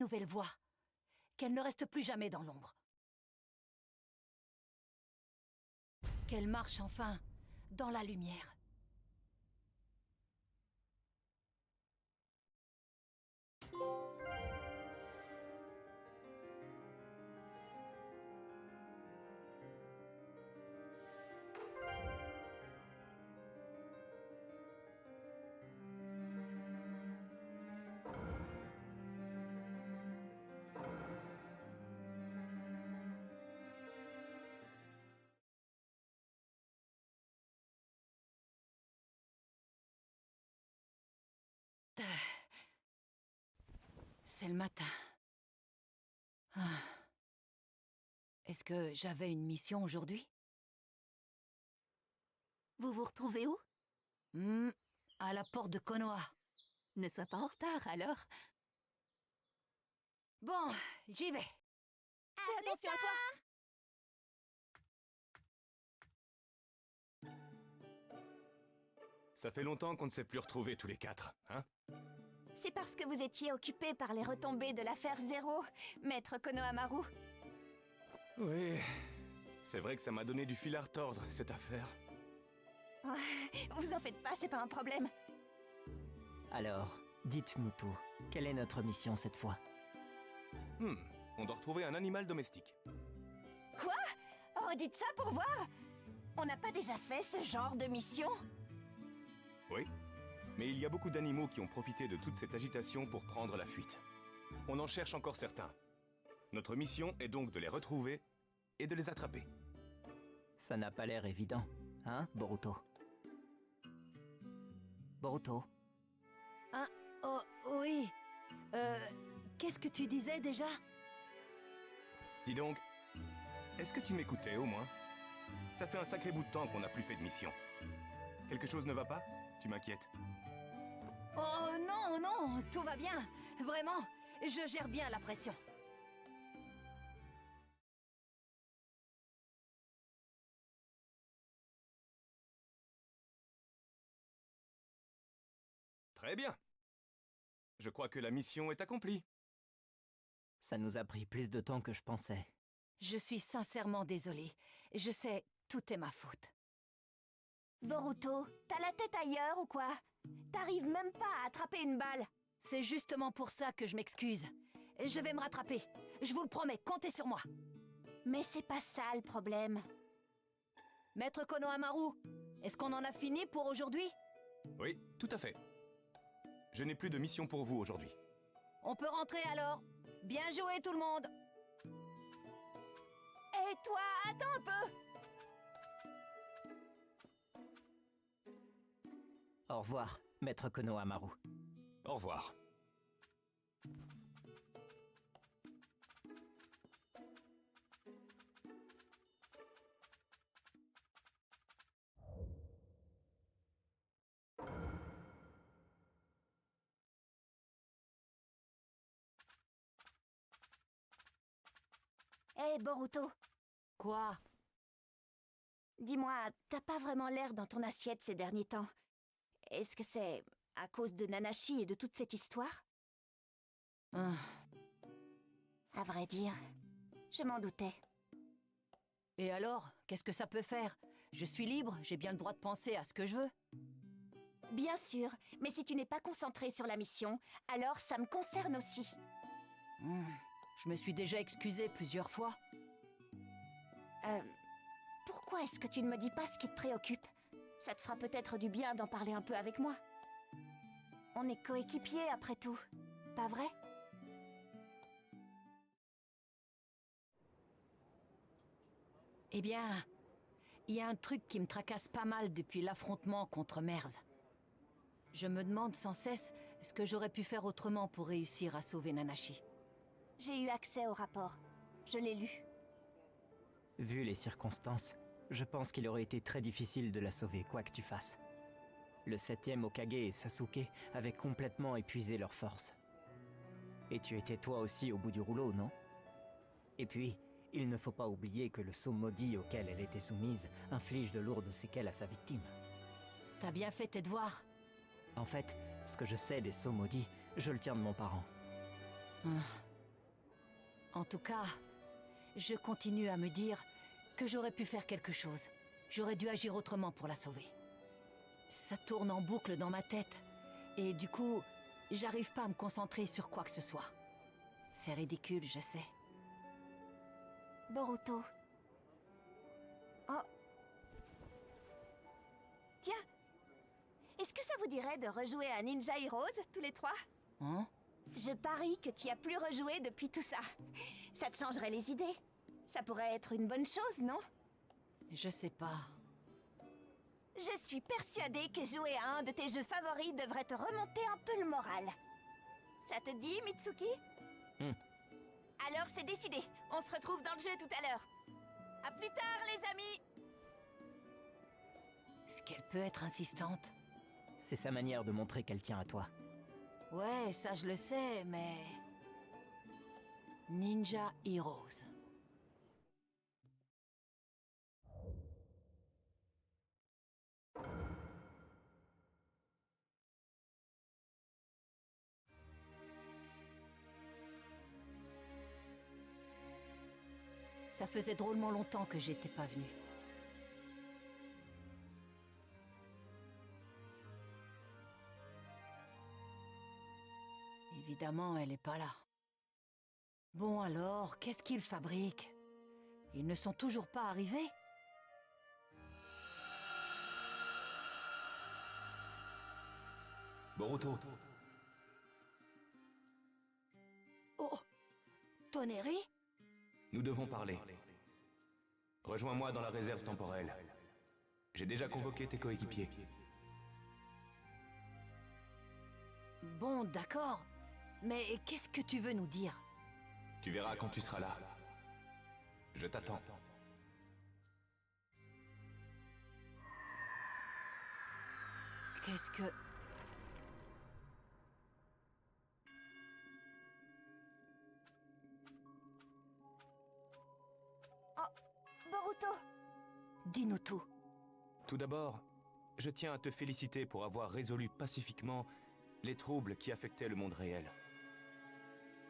nouvelle voie. Qu'elle ne reste plus jamais dans l'ombre. Qu'elle marche enfin dans la lumière. C'est le matin. Est-ce que j'avais une mission aujourd'hui? Vous vous retrouvez où? À la porte de Konoha. Ne sois pas en retard, alors. Bon, j'y vais. Fais attention à toi! Ça fait longtemps qu'on ne s'est plus retrouvés tous les quatre, hein? C'est parce que vous étiez occupé par les retombées de l'affaire Zéro, maître Konohamaru. Oui, c'est vrai que ça m'a donné du fil à retordre, cette affaire. Vous en faites pas, c'est pas un problème. Alors, dites-nous tout. Quelle est notre mission cette fois? On doit retrouver un animal domestique. Quoi? Redites ça pour voir? On n'a pas déjà fait ce genre de mission? Oui, mais il y a beaucoup d'animaux qui ont profité de toute cette agitation pour prendre la fuite. On en cherche encore certains. Notre mission est donc de les retrouver et de les attraper. Ça n'a pas l'air évident, hein, Boruto? Boruto? Oh, oui. Qu'est-ce que tu disais déjà? Dis donc, est-ce que tu m'écoutais au moins? Ça fait un sacré bout de temps qu'on n'a plus fait de mission. Quelque chose ne va pas? Tu m'inquiètes. Oh non, non, tout va bien. Vraiment, je gère bien la pression. Très bien. Je crois que la mission est accomplie. Ça nous a pris plus de temps que je pensais. Je suis sincèrement désolée. Je sais, tout est ma faute. Boruto, t'as la tête ailleurs ou quoi? T'arrives même pas à attraper une balle. C'est justement pour ça que je m'excuse. Je vais me rattraper. Je vous le promets, comptez sur moi. Mais c'est pas ça le problème. Maître Konohamaru, est-ce qu'on en a fini pour aujourd'hui? Oui, tout à fait. Je n'ai plus de mission pour vous aujourd'hui. On peut rentrer alors. Bien joué tout le monde. Et toi, attends un peu. Au revoir, maître Konohamaru. Au revoir. Hé, Boruto, Quoi? dis-moi, t'as pas vraiment l'air dans ton assiette ces derniers temps. Est-ce que c'est à cause de Nanashi et de toute cette histoire? Hum, À vrai dire, je m'en doutais. Et alors, qu'est-ce que ça peut faire? Je suis libre, j'ai bien le droit de penser à ce que je veux. Bien sûr, mais si tu n'es pas concentré sur la mission, alors ça me concerne aussi. Je me suis déjà excusée plusieurs fois. Pourquoi est-ce que tu ne me dis pas ce qui te préoccupe? Ça te fera peut-être du bien d'en parler un peu avec moi. On est coéquipiers après tout, pas vrai? Eh bien, il y a un truc qui me tracasse pas mal depuis l'affrontement contre Merz. Je me demande sans cesse ce que j'aurais pu faire autrement pour réussir à sauver Nanashi. J'ai eu accès au rapport. Je l'ai lu. Vu les circonstances, je pense qu'il aurait été très difficile de la sauver, quoi que tu fasses. Le 7e Hokage et Sasuke avaient complètement épuisé leurs forces. Et tu étais toi aussi au bout du rouleau, non? Et puis, il ne faut pas oublier que le sceau maudit auquel elle était soumise inflige de lourdes séquelles à sa victime. T'as bien fait tes devoirs. En fait, ce que je sais des sceaux maudits, je le tiens de mon parent. En tout cas, je continue à me dire que j'aurais pu faire quelque chose. J'aurais dû agir autrement pour la sauver. Ça tourne en boucle dans ma tête. Et du coup, j'arrive pas à me concentrer sur quoi que ce soit. C'est ridicule, je sais. Boruto. Oh. Tiens. Est-ce que ça vous dirait de rejouer à Ninja Heroes, tous les trois? Hein? Je parie que tu y as plus rejoué depuis tout ça. Ça te changerait les idées. Ça pourrait être une bonne chose, non? Je sais pas. Je suis persuadée que jouer à un de tes jeux favoris devrait te remonter un peu le moral. Ça te dit, Mitsuki? Alors c'est décidé. On se retrouve dans le jeu tout à l'heure. À plus tard, les amis! Est-ce qu'elle peut être insistante? C'est sa manière de montrer qu'elle tient à toi. Ouais, ça je le sais, mais... Ninja Heroes. Ça faisait drôlement longtemps que j'étais pas venue. Évidemment, elle est pas là. Bon alors, qu'est-ce qu'ils fabriquent? Ils ne sont toujours pas arrivés? Boruto, Oh! Toneri? nous devons parler. Rejoins-moi dans la réserve temporelle. J'ai déjà convoqué tes coéquipiers. Bon, d'accord. Mais qu'est-ce que tu veux nous dire? Tu verras quand tu seras là. Je t'attends. Qu'est-ce que... Boruto! Dis-nous tout. Tout d'abord, je tiens à te féliciter pour avoir résolu pacifiquement les troubles qui affectaient le monde réel.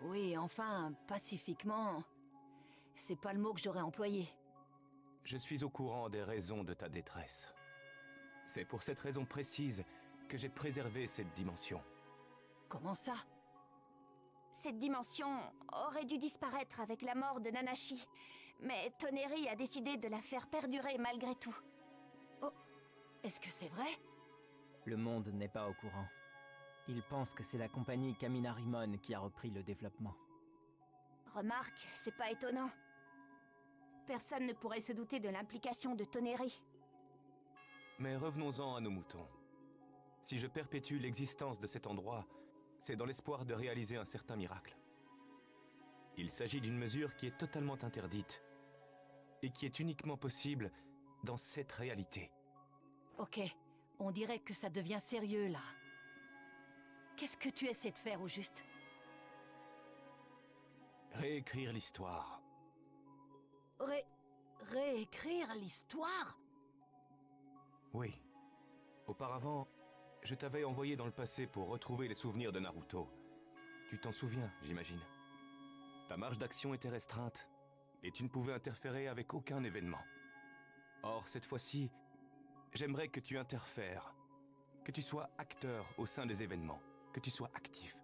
Oui, enfin, pacifiquement... C'est pas le mot que j'aurais employé. Je suis au courant des raisons de ta détresse. C'est pour cette raison précise que j'ai préservé cette dimension. Comment ça? Cette dimension aurait dû disparaître avec la mort de Nanashi. Mais Toneri a décidé de la faire perdurer malgré tout. Oh, est-ce que c'est vrai? Le monde n'est pas au courant. Il pense que c'est la compagnie Kaminarimon qui a repris le développement. Remarque, c'est pas étonnant. Personne ne pourrait se douter de l'implication de Toneri. Mais revenons-en à nos moutons. Si je perpétue l'existence de cet endroit, c'est dans l'espoir de réaliser un certain miracle. Il s'agit d'une mesure qui est totalement interdite et qui est uniquement possible dans cette réalité. Ok, on dirait que ça devient sérieux, là. Qu'est-ce que tu essaies de faire, au juste? Réécrire l'histoire. Réécrire l'histoire? Oui. Auparavant, je t'avais envoyé dans le passé pour retrouver les souvenirs de Naruto. Tu t'en souviens, j'imagine. Ta marge d'action était restreinte, et tu ne pouvais interférer avec aucun événement. Or, cette fois-ci, j'aimerais que tu interfères, que tu sois acteur au sein des événements, que tu sois actif.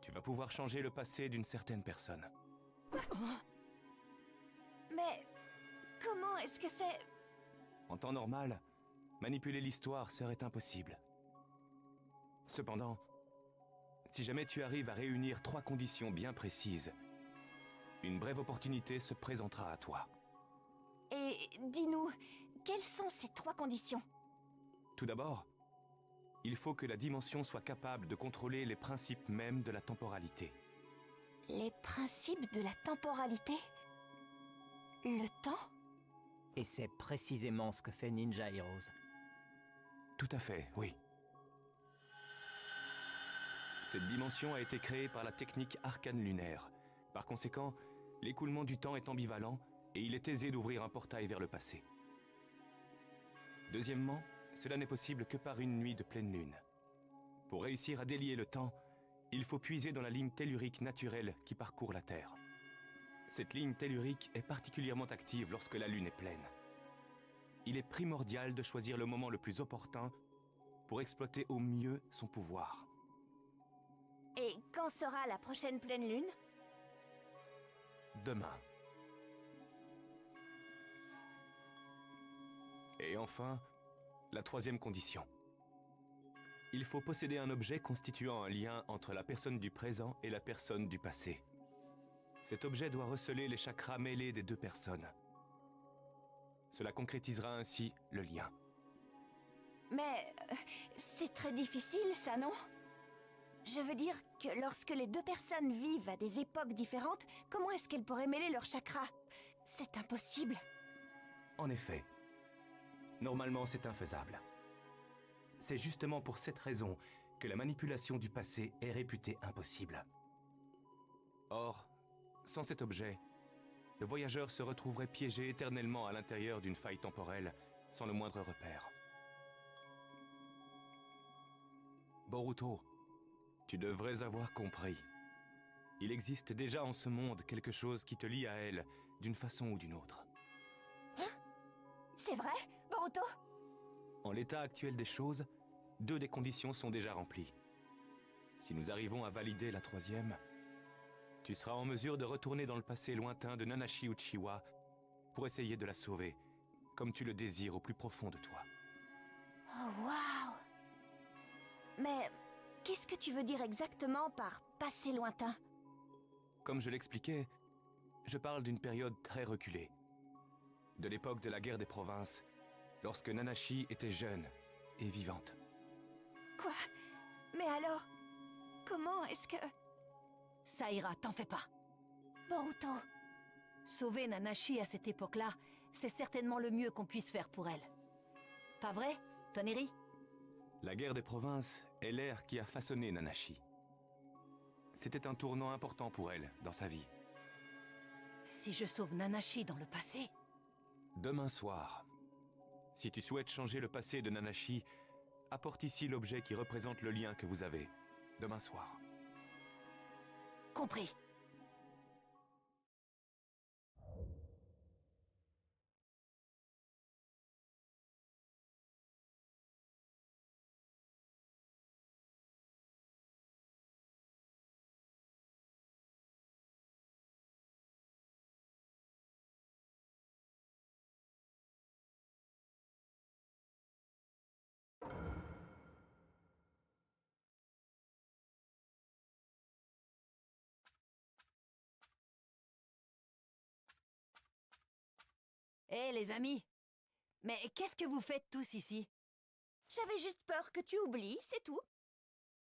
Tu vas pouvoir changer le passé d'une certaine personne. Mais comment est-ce que c'est... En temps normal, manipuler l'histoire serait impossible. Cependant, si jamais tu arrives à réunir 3 conditions bien précises, une brève opportunité se présentera à toi. Et dis-nous, quelles sont ces 3 conditions? Tout d'abord, il faut que la dimension soit capable de contrôler les principes mêmes de la temporalité. Les principes de la temporalité? Le temps? Et c'est précisément ce que fait Ninja Heroes. Tout à fait, oui. Cette dimension a été créée par la technique arcane lunaire. Par conséquent, l'écoulement du temps est ambivalent et il est aisé d'ouvrir un portail vers le passé. Deuxièmement, cela n'est possible que par une nuit de pleine lune. Pour réussir à délier le temps, il faut puiser dans la ligne tellurique naturelle qui parcourt la Terre. Cette ligne tellurique est particulièrement active lorsque la Lune est pleine. Il est primordial de choisir le moment le plus opportun pour exploiter au mieux son pouvoir. Et quand sera la prochaine pleine lune? Demain. Et enfin, la troisième condition. Il faut posséder un objet constituant un lien entre la personne du présent et la personne du passé. Cet objet doit receler les chakras mêlés des deux personnes. Cela concrétisera ainsi le lien. Mais c'est très difficile, ça, non? Je veux dire que lorsque les deux personnes vivent à des époques différentes, comment est-ce qu'elles pourraient mêler leurs chakras? C'est impossible. En effet, normalement c'est infaisable. C'est justement pour cette raison que la manipulation du passé est réputée impossible. Or, sans cet objet, le voyageur se retrouverait piégé éternellement à l'intérieur d'une faille temporelle, sans le moindre repère. Boruto, tu devrais avoir compris. Il existe déjà en ce monde quelque chose qui te lie à elle, d'une façon ou d'une autre. Hein? C'est vrai, Boruto? En l'état actuel des choses, 2 des conditions sont déjà remplies. Si nous arrivons à valider la troisième, tu seras en mesure de retourner dans le passé lointain de Nanashi Uchiwa pour essayer de la sauver, comme tu le désires au plus profond de toi. Oh, waouh! Mais qu'est-ce que tu veux dire exactement par « passé lointain » ? Comme je l'expliquais, je parle d'une période très reculée. De l'époque de la guerre des provinces, lorsque Nanashi était jeune et vivante. Quoi? Mais alors, comment est-ce que... Ça ira, t'en fais pas. Boruto, Sauver Nanashi à cette époque-là, c'est certainement le mieux qu'on puisse faire pour elle. Pas vrai, Toneri? La guerre des provinces est l'ère qui a façonné Nanashi. C'était un tournant important pour elle dans sa vie. Si je sauve Nanashi dans le passé... Demain soir, si tu souhaites changer le passé de Nanashi, apporte ici l'objet qui représente le lien que vous avez. Demain soir. Compris. Hé, les amis! Mais qu'est-ce que vous faites tous ici? j'avais juste peur que tu oublies, c'est tout.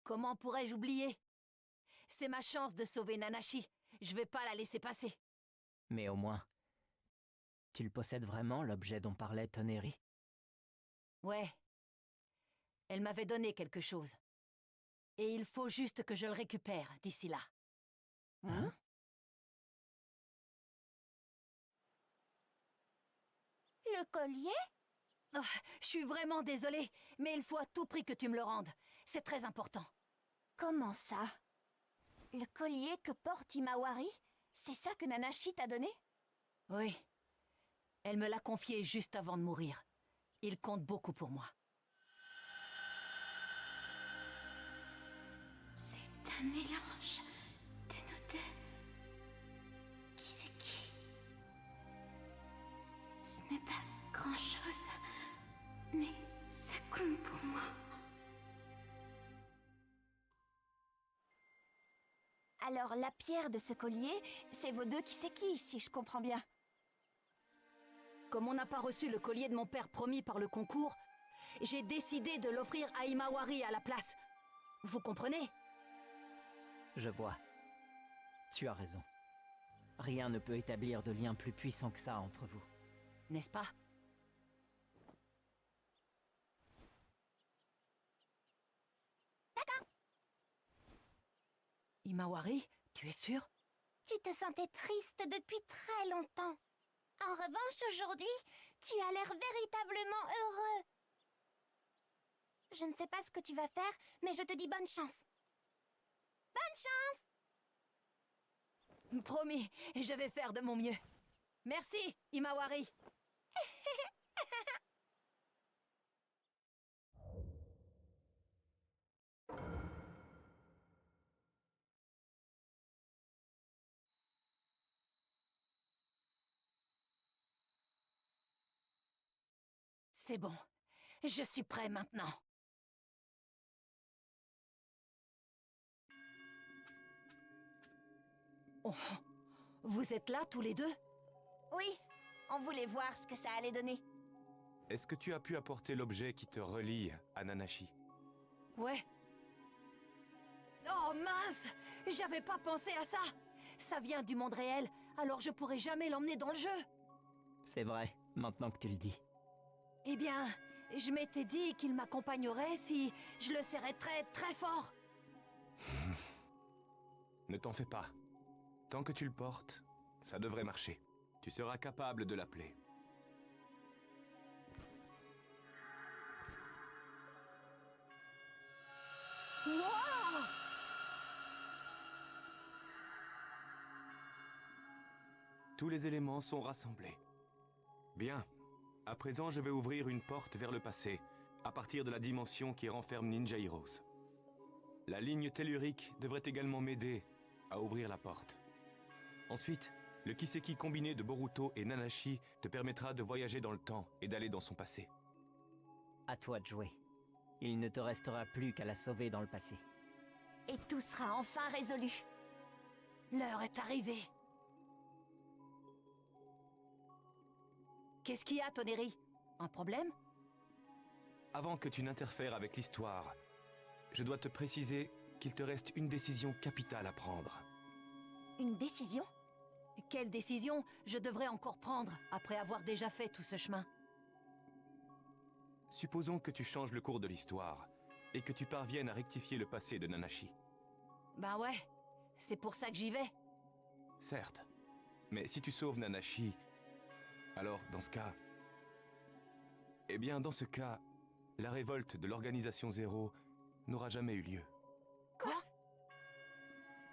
Comment pourrais-je oublier? C'est ma chance de sauver Nanashi. Je vais pas la laisser passer. Mais au moins, tu le possèdes vraiment, l'objet dont parlait Toneri? Ouais. Elle m'avait donné quelque chose. Et il faut juste que je le récupère d'ici là. Hein? Le collier? Oh, je suis vraiment désolée, mais il faut à tout prix que tu me le rendes. C'est très important. Comment ça? Le collier que porte Himawari? C'est ça que Nanashi t'a donné? Oui. Elle me l'a confié juste avant de mourir. Il compte beaucoup pour moi. C'est un mélange de nous deux. Qui c'est qui? Ce n'est pas grand-chose, mais ça compte pour moi. Alors la pierre de ce collier, c'est vos deux qui c'est qui, si je comprends bien. Comme on n'a pas reçu le collier de mon père promis par le concours, j'ai décidé de l'offrir à Himawari à la place. Vous comprenez? Je vois. Tu as raison. Rien ne peut établir de lien plus puissant que ça entre vous. N'est-ce pas? Himawari, tu es sûre? Tu te sentais triste depuis très longtemps. En revanche, aujourd'hui, tu as l'air véritablement heureux. Je ne sais pas ce que tu vas faire, mais je te dis bonne chance. Bonne chance! Promis, je vais faire de mon mieux. Merci, Himawari. C'est bon. Je suis prêt maintenant. Oh, vous êtes là tous les deux? Oui, on voulait voir ce que ça allait donner. Est-ce que tu as pu apporter l'objet qui te relie à Nanashi? Ouais. Oh mince! J'avais pas pensé à ça! Ça vient du monde réel, alors je pourrais jamais l'emmener dans le jeu! C'est vrai, maintenant que tu le dis. Eh bien, je m'étais dit qu'il m'accompagnerait si je le serrais très très fort. Ne t'en fais pas. Tant que tu le portes, ça devrait marcher. Tu seras capable de l'appeler. Wow! Tous les éléments sont rassemblés. Bien. À présent, je vais ouvrir une porte vers le passé, à partir de la dimension qui renferme Ninja Heroes. La ligne tellurique devrait également m'aider à ouvrir la porte. Ensuite, le Kiseki combiné de Boruto et Nanashi te permettra de voyager dans le temps et d'aller dans son passé. À toi de jouer. Il ne te restera plus qu'à la sauver dans le passé. Et tout sera enfin résolu. L'heure est arrivée. Qu'est-ce qu'il y a, Toneri? Un problème? Avant que tu n'interfères avec l'histoire, je dois te préciser qu'il te reste une décision capitale à prendre. Une décision? Quelle décision je devrais encore prendre après avoir déjà fait tout ce chemin? Supposons que tu changes le cours de l'histoire et que tu parviennes à rectifier le passé de Nanashi. Ben ouais, c'est pour ça que j'y vais. Certes, mais si tu sauves Nanashi, alors dans ce cas... Eh bien, dans ce cas, la révolte de l'Organisation Zéro n'aura jamais eu lieu. Quoi?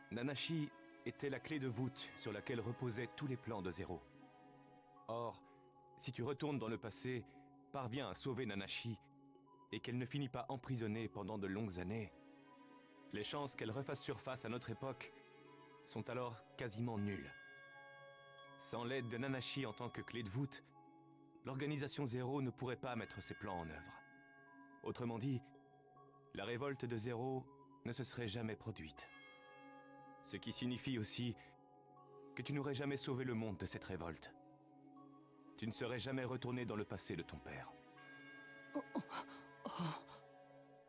Nanashi était la clé de voûte sur laquelle reposaient tous les plans de Zéro. Or, si tu retournes dans le passé, parviens à sauver Nanashi, et qu'elle ne finit pas emprisonnée pendant de longues années, les chances qu'elle refasse surface à notre époque sont alors quasiment nulles. Sans l'aide de Nanashi en tant que clé de voûte, l'Organisation Zéro ne pourrait pas mettre ses plans en œuvre. Autrement dit, la révolte de Zéro ne se serait jamais produite. Ce qui signifie aussi que tu n'aurais jamais sauvé le monde de cette révolte. Tu ne serais jamais retourné dans le passé de ton père.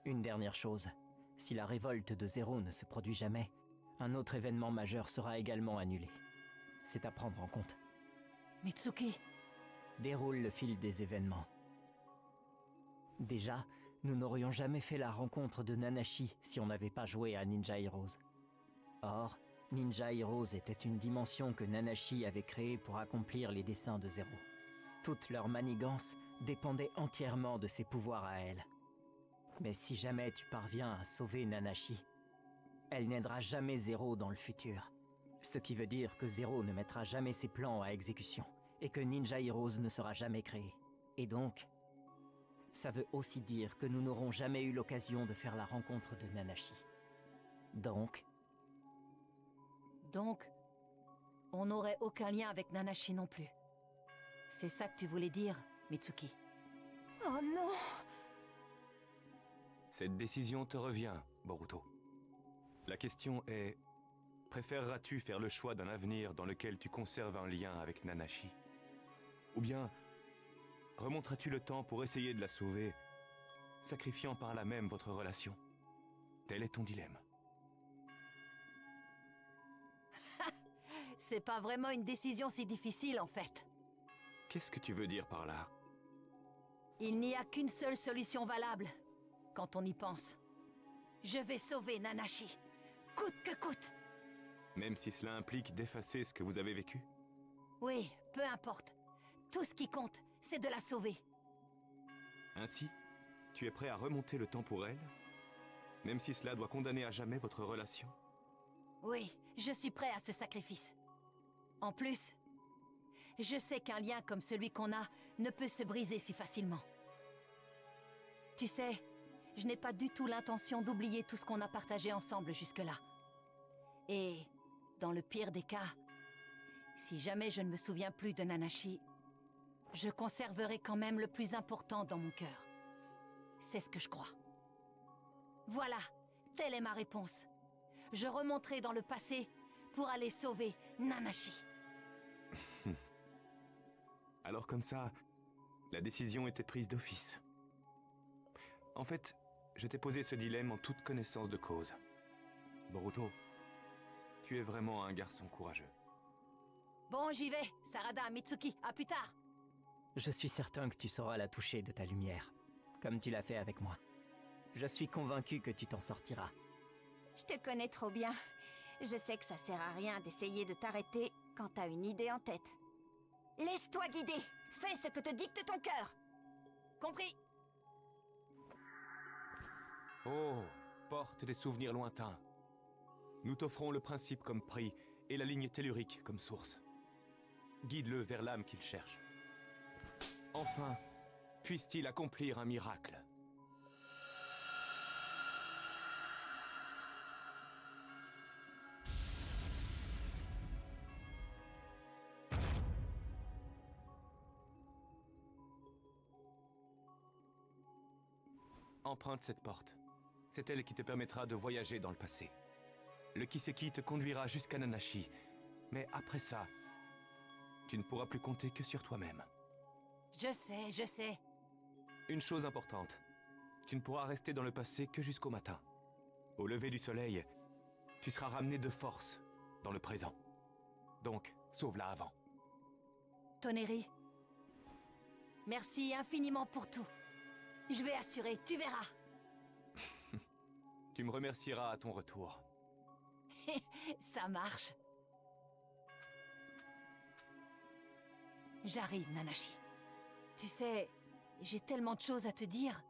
Une dernière chose. Si la révolte de Zéro ne se produit jamais, un autre événement majeur sera également annulé. C'est à prendre en compte. Mitsuki, Déroule le fil des événements. Déjà, nous n'aurions jamais fait la rencontre de Nanashi si on n'avait pas joué à Ninja Heroes. Or, Ninja Heroes était une dimension que Nanashi avait créée pour accomplir les desseins de Zéro. Toute leur manigance dépendait entièrement de ses pouvoirs à elle. Mais si jamais tu parviens à sauver Nanashi, elle n'aidera jamais Zéro dans le futur. Ce qui veut dire que Zéro ne mettra jamais ses plans à exécution, et que Ninja Heroes ne sera jamais créé. Et donc, ça veut aussi dire que nous n'aurons jamais eu l'occasion de faire la rencontre de Nanashi. Donc, on n'aurait aucun lien avec Nanashi non plus. C'est ça que tu voulais dire, Mitsuki. Oh non! Cette décision te revient, Boruto. La question est, préféreras-tu faire le choix d'un avenir dans lequel tu conserves un lien avec Nanashi? Ou bien, remonteras-tu le temps pour essayer de la sauver, sacrifiant par là même votre relation? Tel est ton dilemme. C'est pas vraiment une décision si difficile en fait. Qu'est-ce que tu veux dire par là? Il n'y a qu'une seule solution valable, quand on y pense. Je vais sauver Nanashi, coûte que coûte. Même si cela implique d'effacer ce que vous avez vécu? Oui, peu importe. Tout ce qui compte, c'est de la sauver. Ainsi, tu es prêt à remonter le temps pour elle? Même si cela doit condamner à jamais votre relation? Oui, je suis prêt à ce sacrifice. En plus, je sais qu'un lien comme celui qu'on a ne peut se briser si facilement. Tu sais, je n'ai pas du tout l'intention d'oublier tout ce qu'on a partagé ensemble jusque-là. Et, dans le pire des cas, si jamais je ne me souviens plus de Nanashi, je conserverai quand même le plus important dans mon cœur. C'est ce que je crois. Voilà, telle est ma réponse. Je remonterai dans le passé pour aller sauver Nanashi. Alors comme ça, la décision était prise d'office. En fait, je t'ai posé ce dilemme en toute connaissance de cause. Boruto, tu es vraiment un garçon courageux. Bon, j'y vais. Sarada, Mitsuki, à plus tard. Je suis certain que tu sauras la toucher de ta lumière, comme tu l'as fait avec moi. Je suis convaincu que tu t'en sortiras. Je te connais trop bien. Je sais que ça sert à rien d'essayer de t'arrêter quand t'as une idée en tête. Laisse-toi guider. Fais ce que te dicte ton cœur. Compris. Oh, porte des souvenirs lointains. Nous t'offrons le principe comme prix et la ligne tellurique comme source. Guide-le vers l'âme qu'il cherche. Enfin, puisse-t-il accomplir un miracle. Emprunte cette porte. C'est elle qui te permettra de voyager dans le passé. Le Kiseki te conduira jusqu'à Nanashi. Mais après ça, tu ne pourras plus compter que sur toi-même. Je sais. Une chose importante. Tu ne pourras rester dans le passé que jusqu'au matin. Au lever du soleil, tu seras ramené de force dans le présent. Donc, sauve-la avant. Toneri, merci infiniment pour tout. Je vais assurer, tu verras. Tu me remercieras à ton retour. Ça marche. J'arrive, Nanashi. Tu sais, j'ai tellement de choses à te dire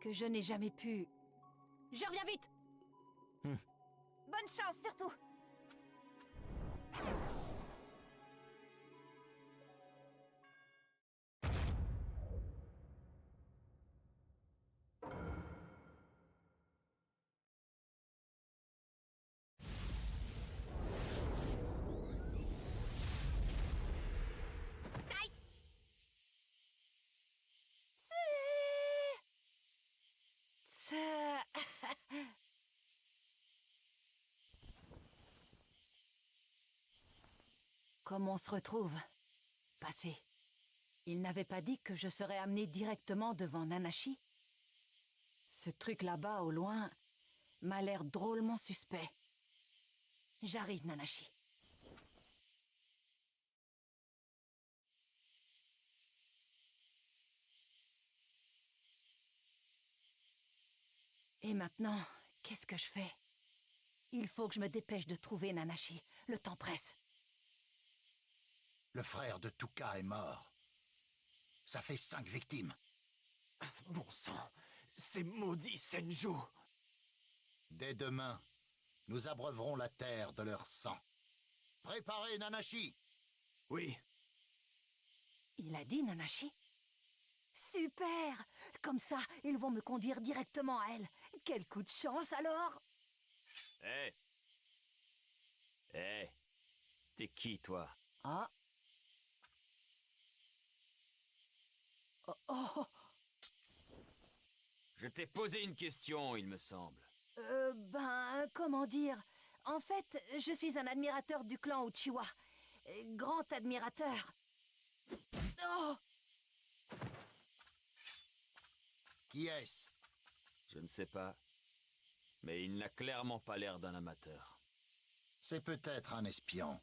que je n'ai jamais pu... Je reviens vite! Bonne chance surtout. Comme on se retrouve? Passé. Il n'avait pas dit que je serais amené directement devant Nanashi? Ce truc là-bas, au loin, m'a l'air drôlement suspect. J'arrive, Nanashi. Et maintenant, qu'est-ce que je fais? Il faut que je me dépêche de trouver Nanashi. Le temps presse. Le frère de Tuka est mort. Ça fait 5 victimes. Bon sang, ces maudits Senju! Dès demain, nous abreuverons la terre de leur sang. Préparez Nanashi! Oui, Il a dit Nanashi? Super! Comme ça, ils vont me conduire directement à elle. Quel coup de chance alors! hé! Hé! T'es qui, toi? Ah! Oh, oh! Je t'ai posé une question, il me semble. Comment dire? En fait, je suis un admirateur du clan Uchiwa. Grand admirateur. Oh! Qui est-ce? Je ne sais pas, mais il n'a clairement pas l'air d'un amateur. C'est peut-être un espion.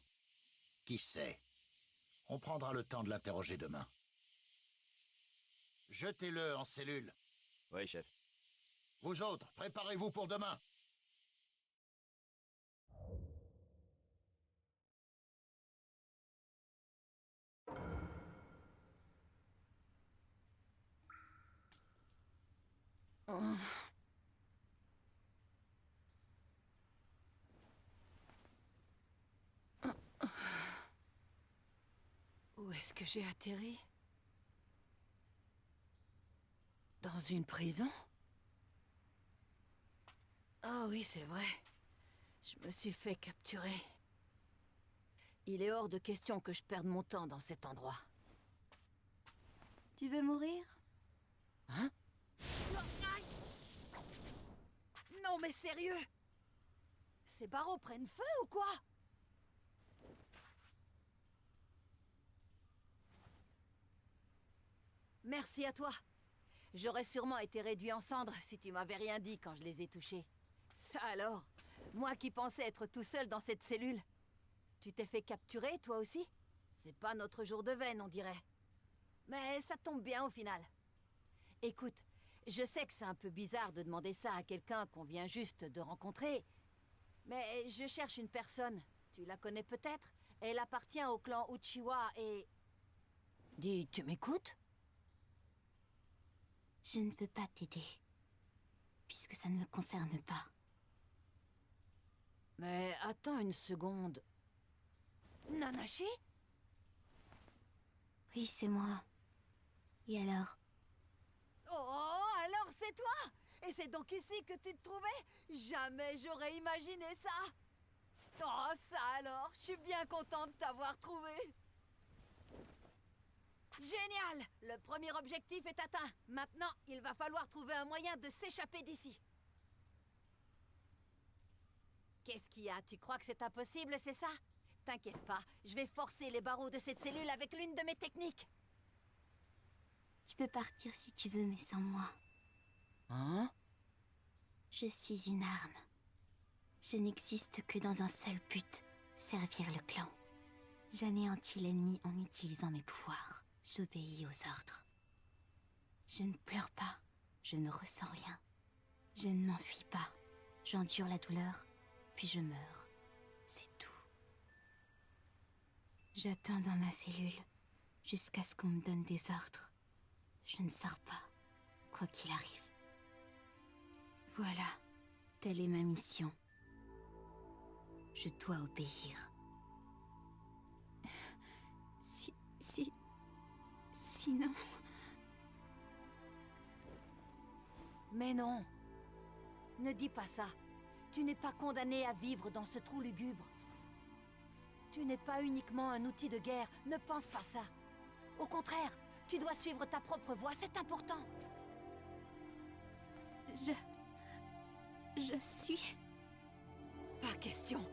Qui sait? On prendra le temps de l'interroger demain. Jetez-le en cellule. Oui, chef. Vous autres, préparez-vous pour demain. est-ce que j'ai atterri? Dans une prison? Ah oui, c'est vrai. Je me suis fait capturer. Il est hors de question que je perde mon temps dans cet endroit. Tu veux mourir? Hein? Non mais sérieux? Ces barreaux prennent feu ou quoi? Merci à toi. J'aurais sûrement été réduit en cendres si tu m'avais rien dit quand je les ai touchés. Ça alors? Moi qui pensais être tout seul dans cette cellule. Tu t'es fait capturer, toi aussi? C'est pas notre jour de veine, on dirait. Mais ça tombe bien au final. Écoute, je sais que c'est un peu bizarre de demander ça à quelqu'un qu'on vient juste de rencontrer. Mais je cherche une personne. Tu la connais peut-être? Elle appartient au clan Uchiwa et... Dis, tu m'écoutes? Je ne peux pas t'aider, puisque ça ne me concerne pas. Mais attends une seconde. Nanashi? Oui, c'est moi. Et alors? Oh, alors c'est toi? Et c'est donc ici que tu te trouvais? Jamais j'aurais imaginé ça! Oh, ça alors! Je suis bien contente de t'avoir trouvé! Génial! Le premier objectif est atteint. Maintenant, il va falloir trouver un moyen de s'échapper d'ici. Qu'est-ce qu'il y a? Tu crois que c'est impossible, c'est ça? T'inquiète pas, je vais forcer les barreaux de cette cellule avec l'une de mes techniques. Tu peux partir si tu veux, mais sans moi. Hein? Je suis une arme. Je n'existe que dans un seul but, servir le clan. J'anéantis l'ennemi en utilisant mes pouvoirs. J'obéis aux ordres. Je ne pleure pas, je ne ressens rien. Je ne m'enfuis pas. J'endure la douleur, puis je meurs. C'est tout. J'attends dans ma cellule, jusqu'à ce qu'on me donne des ordres. Je ne sors pas, quoi qu'il arrive. Voilà, telle est ma mission. Je dois obéir. Sinon... Mais non. Ne dis pas ça. Tu n'es pas condamné à vivre dans ce trou lugubre. Tu n'es pas uniquement un outil de guerre, ne pense pas ça. Au contraire, tu dois suivre ta propre voie, c'est important. Je suis... Pas question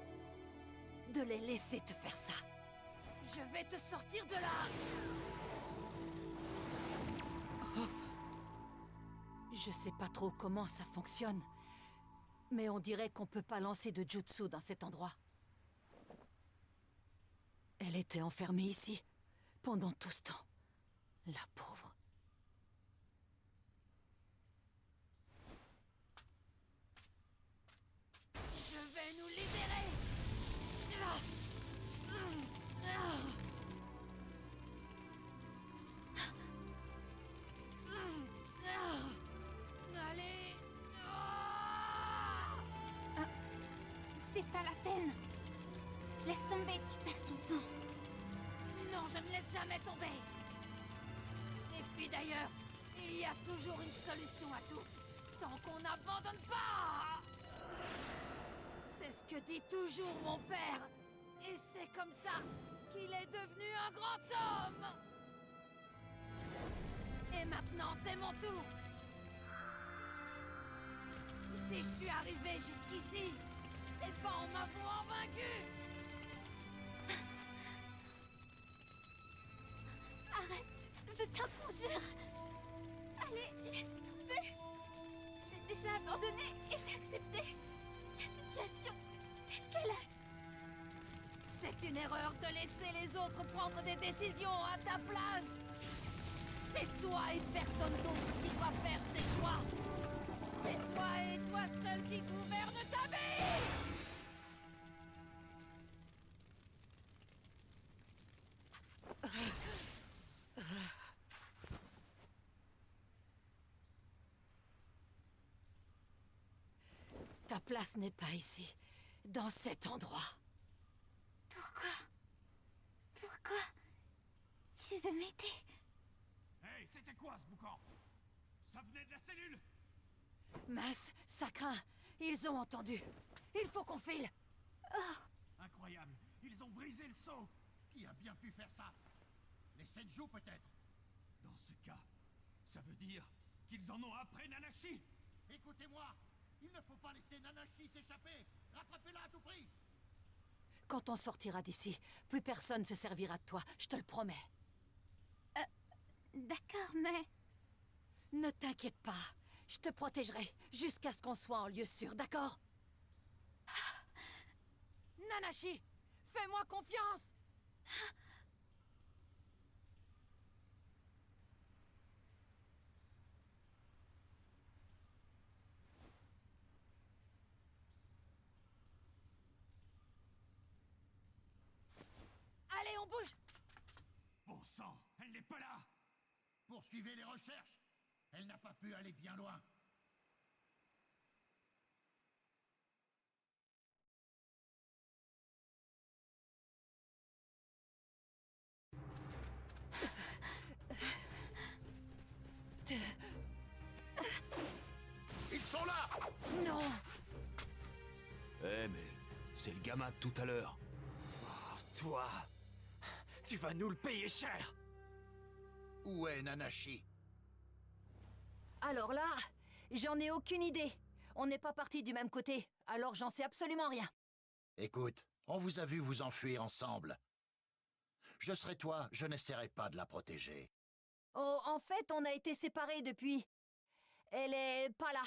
de les laisser te faire ça. Je vais te sortir de là. Oh. Je sais pas trop comment ça fonctionne, mais on dirait qu'on peut pas lancer de jutsu dans cet endroit. Elle était enfermée ici, pendant tout ce temps. La pauvre. Je vais nous libérer! Allez! C'est pas la peine. Laisse tomber, tu perds ton temps. Non, je ne laisse jamais tomber! Et puis d'ailleurs, il y a toujours une solution à tout, tant qu'on n'abandonne pas! C'est ce que dit toujours mon père, et c'est comme ça qu'il est devenu un grand homme! Et maintenant, c'est mon tour! Si je suis arrivé jusqu'ici, c'est pas en m'avouant vaincu! Arrête, je t'en conjure. Allez, laisse tomber. J'ai déjà abandonné et j'ai accepté la situation telle qu'elle est. C'est une erreur de laisser les autres prendre des décisions à ta place! C'est toi et personne d'autre qui doit faire ces choix! C'est toi et toi seul qui gouverne ta vie! Ta place n'est pas ici, dans cet endroit. Pourquoi Tu veux m'aider? Hey, c'était quoi ce boucan? Ça venait de la cellule? Mince, ça craint. Ils ont entendu. Il faut qu'on file. Incroyable, ils ont brisé le seau. Qui a bien pu faire ça? Les Senju peut-être? Dans ce cas, ça veut dire qu'ils en ont après Nanashi. Écoutez-moi, il ne faut pas laisser Nanashi s'échapper. Rattrapez-la à tout prix. Quand on sortira d'ici, plus personne se servira de toi, je te le promets. D'accord, mais... Ne t'inquiète pas, je te protégerai jusqu'à ce qu'on soit en lieu sûr, d'accord? Nanashi, fais-moi confiance! Allez, on bouge! Bon sang, elle n'est pas là. Poursuivez les recherches. Elle n'a pas pu aller bien loin. Ils sont là! Non! Eh, mais c'est le gamin de tout à l'heure. Toi, tu vas nous le payer cher. Où est Nanashi? Alors là, j'en ai aucune idée. On n'est pas partis du même côté, alors j'en sais absolument rien. Écoute, on vous a vu vous enfuir ensemble. Je serais toi, je n'essaierai pas de la protéger. Oh, en fait, on a été séparés depuis. Elle est pas là.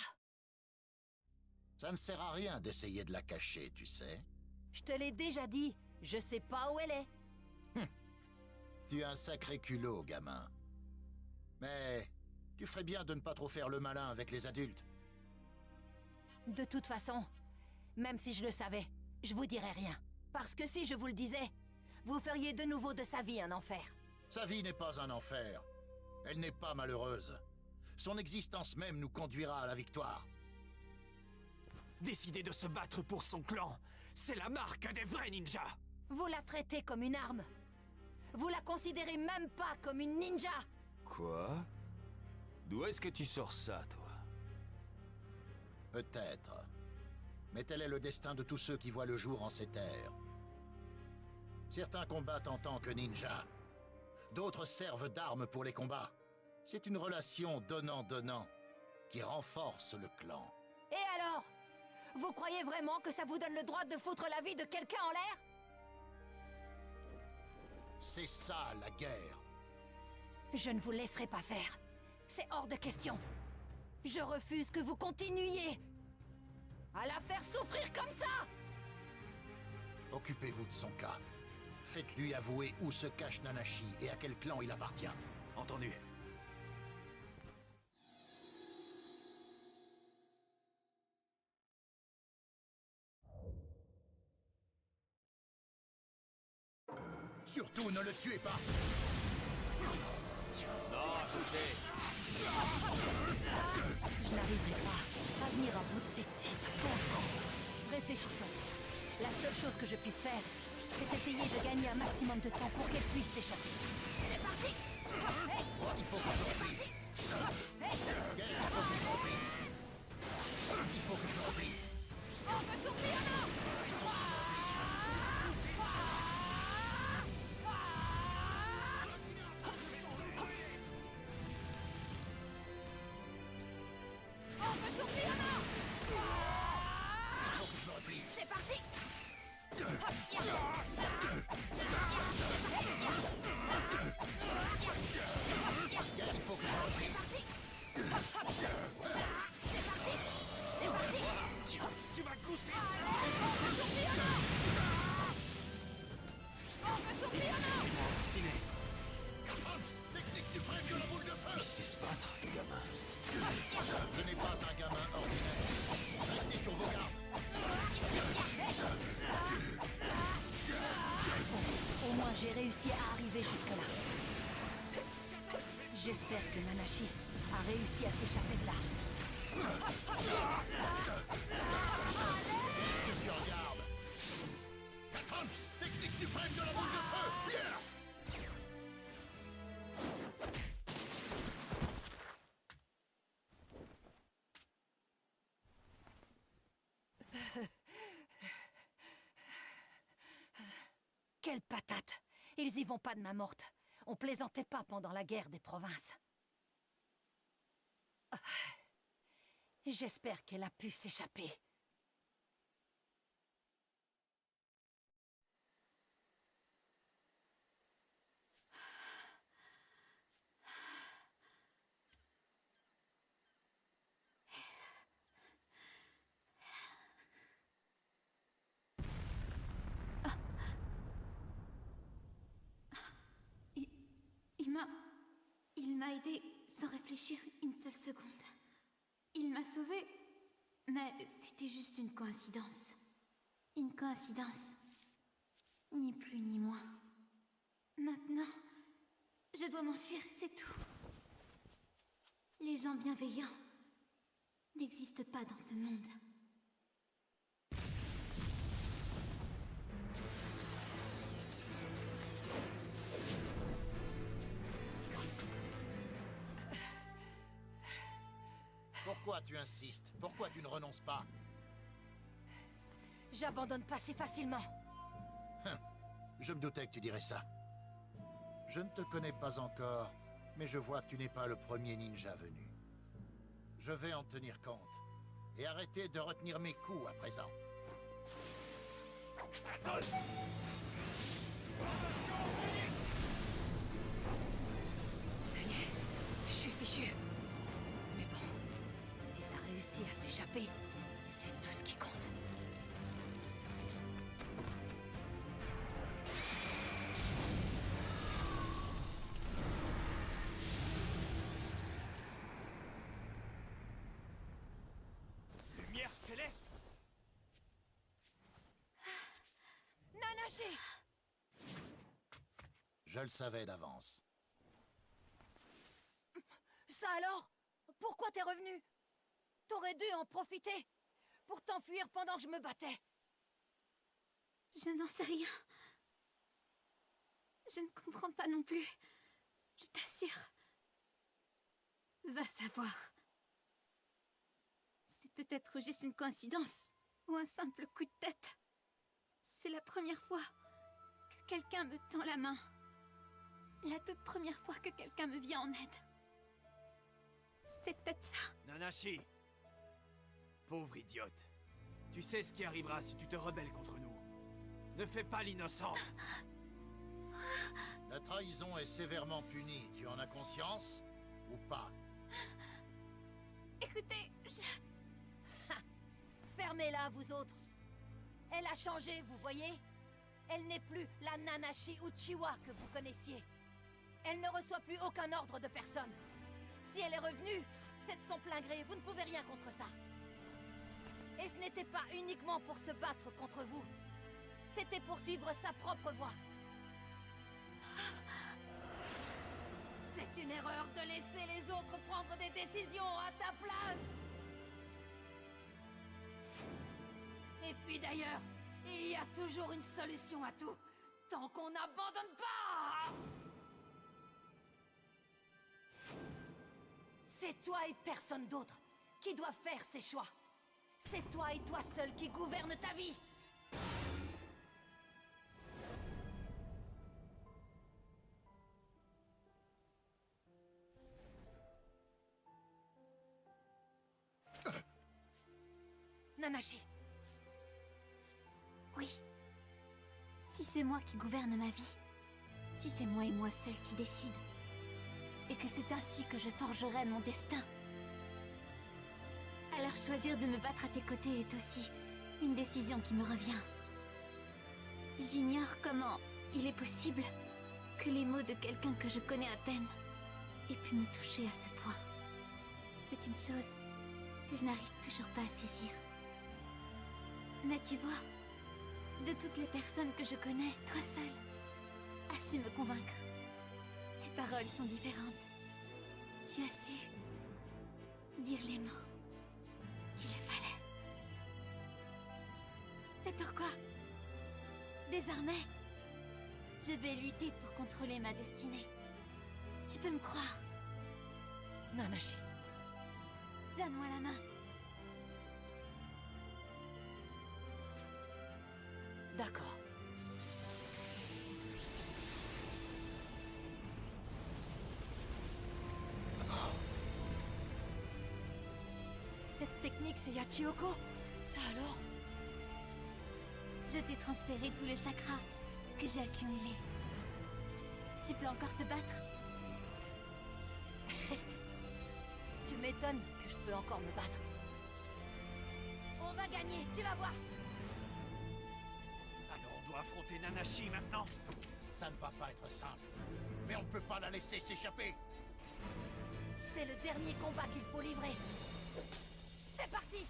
Ça ne sert à rien d'essayer de la cacher, tu sais. Je te l'ai déjà dit, je sais pas où elle est. Tu as un sacré culot, gamin. Mais tu ferais bien de ne pas trop faire le malin avec les adultes. De toute façon, même si je le savais, je vous dirais rien. Parce que si je vous le disais, vous feriez de nouveau de sa vie un enfer. Sa vie n'est pas un enfer. Elle n'est pas malheureuse. Son existence même nous conduira à la victoire. Décider de se battre pour son clan, c'est la marque des vrais ninjas. Vous la traitez comme une arme. Vous la considérez même pas comme une ninja. Quoi? D'où est-ce que tu sors ça, toi? Peut-être. Mais tel est le destin de tous ceux qui voient le jour en ces terres. Certains combattent en tant que ninjas. D'autres servent d'armes pour les combats. C'est une relation donnant-donnant qui renforce le clan. Et alors? Vous croyez vraiment que ça vous donne le droit de foutre la vie de quelqu'un en l'air? C'est ça, la guerre. Je ne vous laisserai pas faire. C'est hors de question. Je refuse que vous continuiez à la faire souffrir comme ça! Occupez-vous de son cas. Faites-lui avouer où se cache Nanashi et à quel clan il appartient. Entendu. Surtout, ne le tuez pas. Non, je sais. Je n'arriverai pas à venir à bout de ces types. Bon sang. Réfléchissons. La seule chose que je puisse faire, c'est essayer de gagner un maximum de temps pour qu'elle puisse s'échapper. C'est parti! Hey! Il faut que je me replie. Hey! Yes, il faut que je me replie. Il faut que je me replie. On va tourner alors! On va tourner alors! Il faut que je me replie. C'est parti! Il faut que je me replie. Tu vas goûter ça. Obstiné. Technique suprême de la boule de feu. Il sait se battre, le gamin. Ce n'est pas un gamin ordinaire. Restez sur vos gardes. Au moins, j'ai réussi à arriver jusque-là. J'espère que Nanashi a réussi à s'échapper de là. Qu'est-ce que tu regardes? Captain, technique suprême de la boule de feu. Yeah. patates. Ils y vont pas de main morte. On plaisantait pas pendant la guerre des provinces. Ah. J'espère qu'elle a pu s'échapper. Il m'a aidé sans réfléchir une seule seconde. Il m'a sauvée, mais c'était juste une coïncidence. Une coïncidence. Ni plus ni moins. Maintenant, je dois m'enfuir, c'est tout. Les gens bienveillants n'existent pas dans ce monde. Pourquoi tu insistes? Pourquoi tu ne renonces pas? J'abandonne pas si facilement. Je me doutais que tu dirais ça. Je ne te connais pas encore, mais je vois que tu n'es pas le premier ninja venu. Je vais en tenir compte. Et arrêter de retenir mes coups à présent. Ça y est, je suis fichu. Mais bon, si elle a réussi à s'échapper, c'est tout ce qui compte. Lumière céleste! Nanashi! Je le savais d'avance. Ça alors? Pourquoi t'es revenu? T'aurais dû en profiter pour t'enfuir pendant que je me battais. Je n'en sais rien. Je ne comprends pas non plus. Je t'assure. Va savoir. C'est peut-être juste une coïncidence ou un simple coup de tête. C'est la première fois que quelqu'un me tend la main. La toute première fois que quelqu'un me vient en aide. C'est peut-être ça. Nanashi! Pauvre idiote. Tu sais ce qui arrivera si tu te rebelles contre nous. Ne fais pas l'innocente. La trahison est sévèrement punie. Tu en as conscience? Ou pas? Écoutez, Fermez-la, vous autres. Elle a changé, vous voyez? Elle n'est plus la Nanashi Uchiwa que vous connaissiez. Elle ne reçoit plus aucun ordre de personne. Si elle est revenue, c'est de son plein gré, vous ne pouvez rien contre ça. Et ce n'était pas uniquement pour se battre contre vous. C'était pour suivre sa propre voie. C'est une erreur de laisser les autres prendre des décisions à ta place. Et puis d'ailleurs, il y a toujours une solution à tout, tant qu'on n'abandonne pas! C'est toi et personne d'autre qui doit faire ces choix. C'est toi et toi seul qui gouverne ta vie. Nanashi. oui. Si c'est moi qui gouverne ma vie, si c'est moi et moi seul qui décide, et que c'est ainsi que je forgerai mon destin, alors choisir de me battre à tes côtés est aussi une décision qui me revient. J'ignore comment il est possible que les mots de quelqu'un que je connais à peine aient pu me toucher à ce point. C'est une chose que je n'arrive toujours pas à saisir. Mais tu vois, de toutes les personnes que je connais, toi seul as su me convaincre. Tes paroles sont différentes. Tu as su dire les mots qu'il fallait. C'est pourquoi, désormais, je vais lutter pour contrôler ma destinée. Tu peux me croire. Nanashi. Donne-moi la main. D'accord. que c'est Yachiyoko? Ça alors? Je t'ai transféré tout le chakra que j'ai accumulé. Tu peux encore te battre? Tu m'étonnes que je peux encore me battre. On va gagner, tu vas voir. Alors on doit affronter Nanashi maintenant? Ça ne va pas être simple. Mais on ne peut pas la laisser s'échapper. C'est le dernier combat qu'il faut livrer. C'est parti!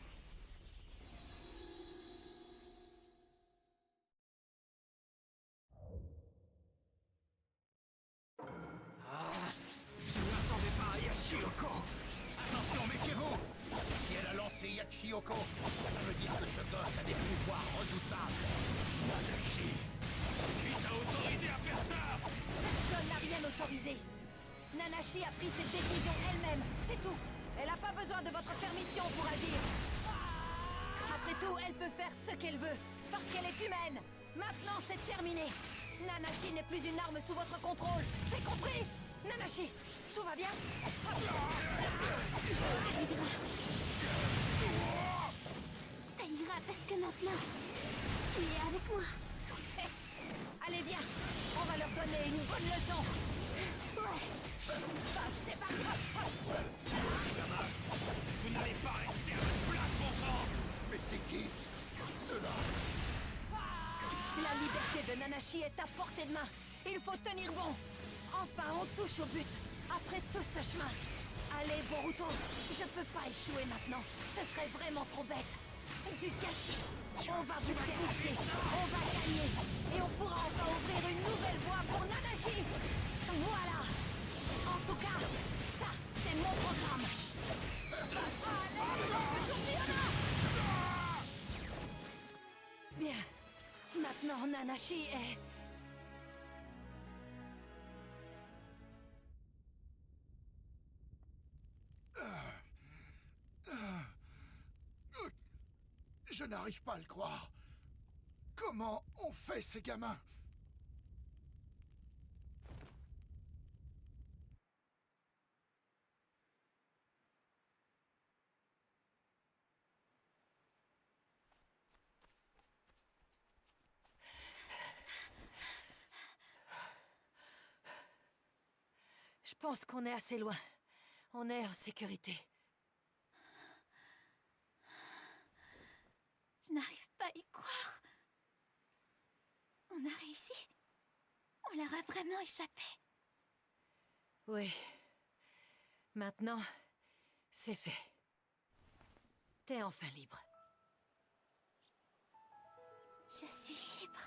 Je ne m'attendais pas à Yachiyoko! Attention, méfiez-vous! Si elle a lancé Yachiyoko, ça veut dire que ce gosse a des pouvoirs redoutables. Nanashi! Qui t'a autorisé à faire ça? Personne n'a rien autorisé. Nanashi a pris cette décision elle-même, c'est tout. Elle n'a pas besoin de votre permission pour agir. Après tout, elle peut faire ce qu'elle veut, parce qu'elle est humaine. Maintenant, c'est terminé. Nanashi n'est plus une arme sous votre contrôle, c'est compris? Nanashi, tout va bien? Ça ira parce que maintenant, tu es avec moi. Allez, viens, on va leur donner une bonne leçon. Ouais. C'est parti. Vous n'allez pas rester à votre place, bon sang! Mais c'est qui? Cela? La liberté de Nanashi est à portée de main. Il faut tenir bon. Enfin, on touche au but. Après tout ce chemin. Allez, Boruto, je peux pas échouer maintenant. Ce serait vraiment trop bête. Du gâchis. On va vous dépasser. On va gagner. Et on pourra enfin ouvrir une nouvelle voie pour Nanashi. Voilà. En tout cas, ça, c'est mon programme. Bien. Maintenant, Nanashi est... Je n'arrive pas à le croire. Comment on fait, ces gamins? Je pense qu'on est assez loin. On est en sécurité. Je n'arrive pas à y croire. On a réussi. On leur a vraiment échappé. Oui. Maintenant, c'est fait. T'es enfin libre. Je suis libre.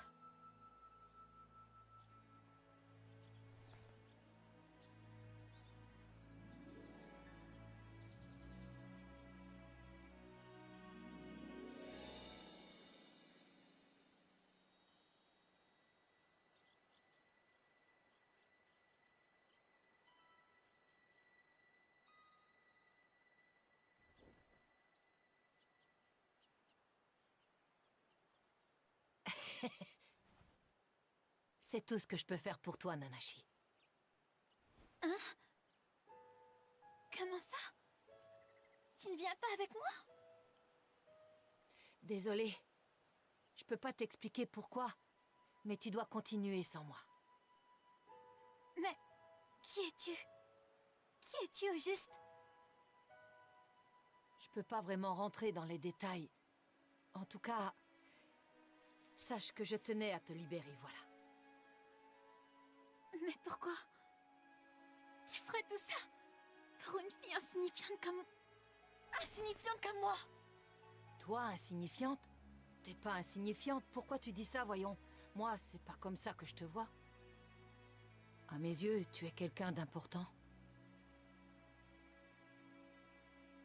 C'est tout ce que je peux faire pour toi, Nanashi. Hein? Comment ça? Tu ne viens pas avec moi? Désolée. Je peux pas t'expliquer pourquoi, mais tu dois continuer sans moi. Mais qui es-tu? Qui es-tu au juste? Je peux pas vraiment rentrer dans les détails. En tout cas, sache que je tenais à te libérer, voilà. Mais pourquoi? Tu ferais tout ça pour une fille insignifiante comme... insignifiante comme moi? Toi, insignifiante? T'es pas insignifiante, pourquoi tu dis ça, voyons? Moi, c'est pas comme ça que je te vois. À mes yeux, tu es quelqu'un d'important.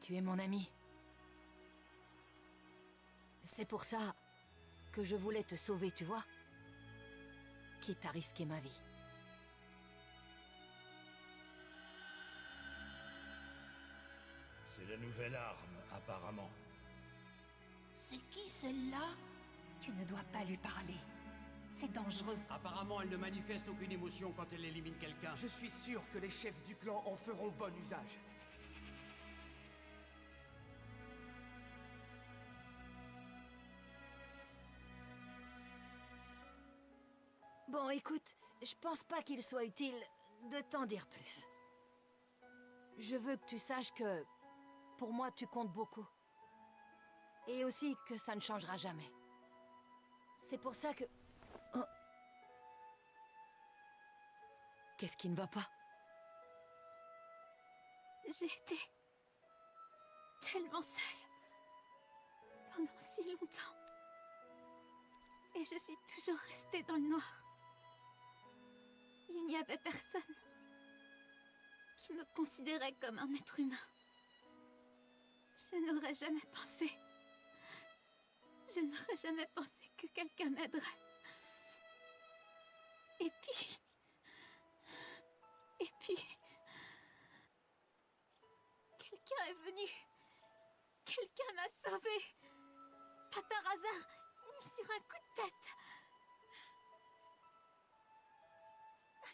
Tu es mon ami. C'est pour ça que je voulais te sauver, tu vois? Quitte à risquer ma vie. C'est la nouvelle arme, apparemment. C'est qui celle-là? Tu ne dois pas lui parler. C'est dangereux. Apparemment, elle ne manifeste aucune émotion quand elle élimine quelqu'un. Je suis sûr que les chefs du clan en feront bon usage. Bon, écoute, je pense pas qu'il soit utile de t'en dire plus. Je veux que tu saches que, pour moi, tu comptes beaucoup. Et aussi que ça ne changera jamais. C'est pour ça que... Oh. Qu'est-ce qui ne va pas? J'ai été tellement seule pendant si longtemps. Et je suis toujours restée dans le noir. Il n'y avait personne qui me considérait comme un être humain. Je n'aurais jamais pensé. Je n'aurais jamais pensé que quelqu'un m'aiderait. Et puis... Quelqu'un est venu. Quelqu'un m'a sauvée. Pas par hasard, ni sur un coup de tête.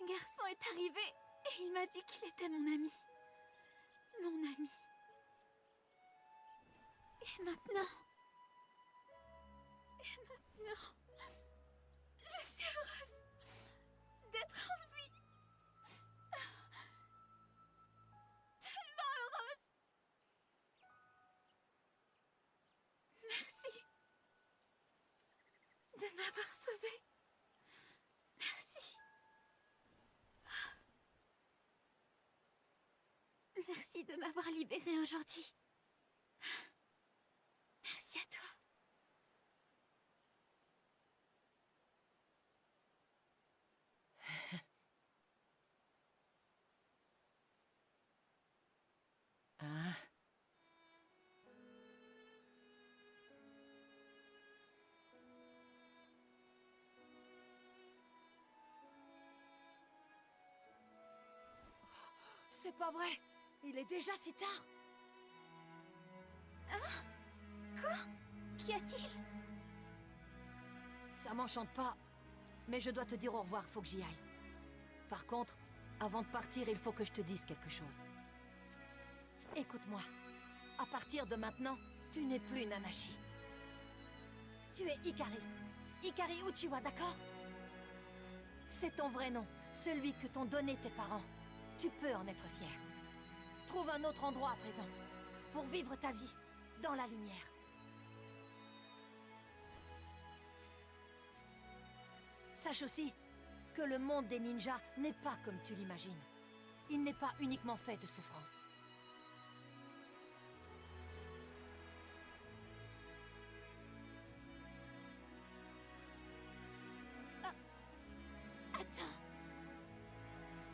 Un garçon est arrivé et il m'a dit qu'il était mon ami. Mon ami. Et maintenant... je suis heureuse d'être en vie. Tellement heureuse. Merci de m'avoir sauvée. Merci. Merci de m'avoir libérée aujourd'hui. Merci à toi. Ah. C'est pas vrai! Il est déjà si tard! Hein? Quoi? Qu'y a-t-il? Ça m'enchante pas, mais je dois te dire au revoir, faut que j'y aille. Par contre, avant de partir, il faut que je te dise quelque chose. Écoute-moi, à partir de maintenant, tu n'es plus Nanashi. Tu es Hikari. Hikari Uchiwa, d'accord? C'est ton vrai nom, celui que t'ont donné tes parents. Tu peux en être fier. Trouve un autre endroit à présent, pour vivre ta vie, dans la lumière. Sache aussi que le monde des ninjas n'est pas comme tu l'imagines. Il n'est pas uniquement fait de souffrance.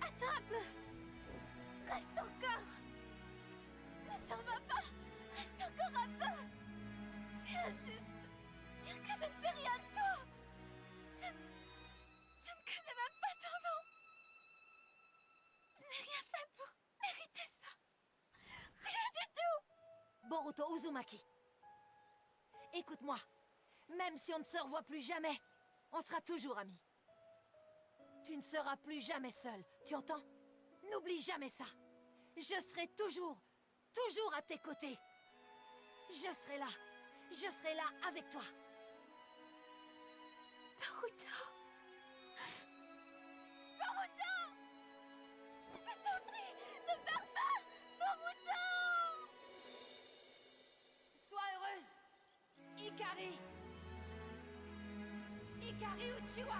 Attends un peu. Reste encore. Ne t'en va pas. Reste encore un peu. C'est injuste. Dire que je ne sais rien de toi. Je ne connais même pas ton nom. Je n'ai rien fait pour mériter ça. Rien du tout. Boruto Uzumaki. Écoute-moi. Même si on ne se revoit plus jamais, on sera toujours amis. Tu ne seras plus jamais seul, tu entends? N'oublie jamais ça. Je serai toujours à tes côtés. Je serai là avec toi. Boruto. Boruto! Je t'en prie, ne pars pas! Boruto! Sois heureuse, Hikari. Hikari Uchiwa.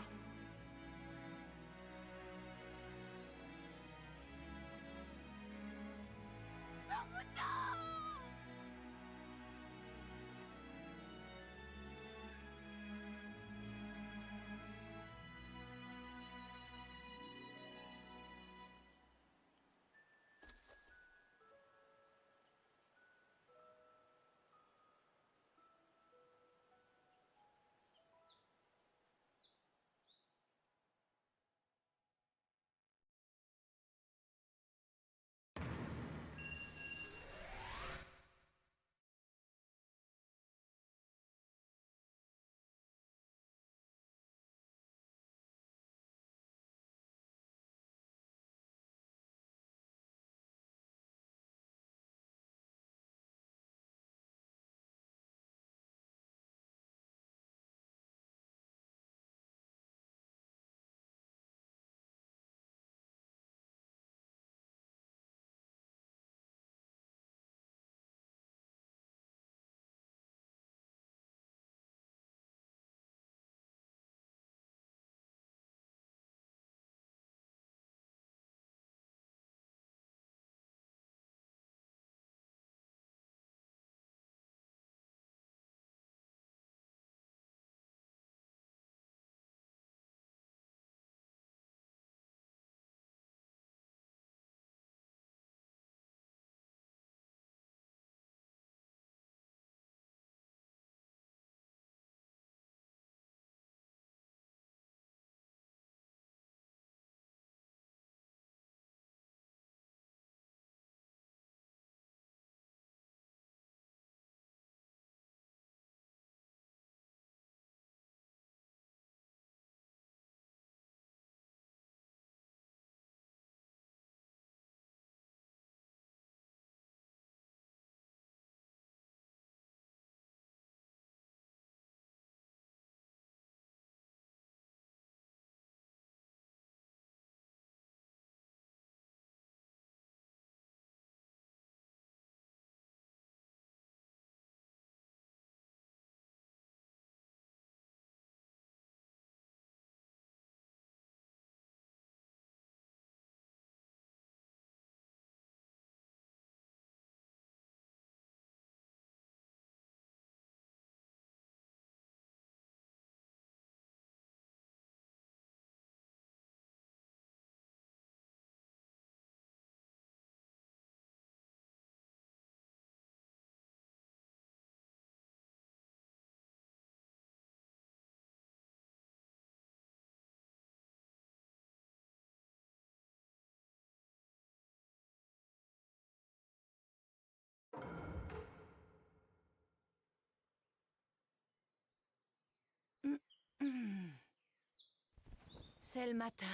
C'est le matin.